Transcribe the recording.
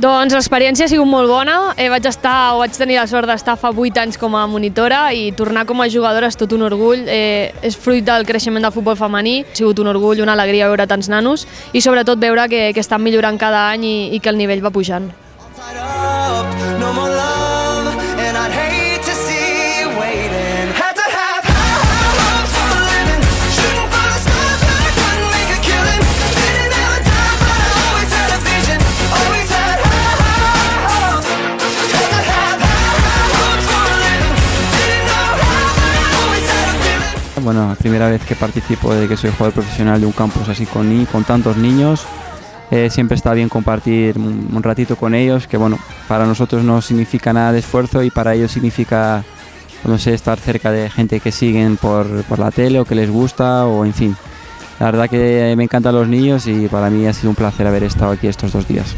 Doncs l'experiència ha sigut molt bona. Vaig tenir la sort d'estar fa 8 anys com a monitora i tornar com a jugadora és tot un orgull. És fruit del creixement del futbol femení. Ha sigut un orgull, una alegria veure tants nanos i sobretot veure que estan millorant cada any i que el nivell va pujant. Bueno, la primera vez que participo de que soy jugador profesional de un campus así con tantos niños. Siempre está bien compartir un ratito con ellos, que bueno, para nosotros no significa nada de esfuerzo y para ellos significa, no sé, estar cerca de gente que siguen por la tele o que les gusta o en fin. La verdad que me encantan los niños y para mí ha sido un placer haber estado aquí estos 2 días.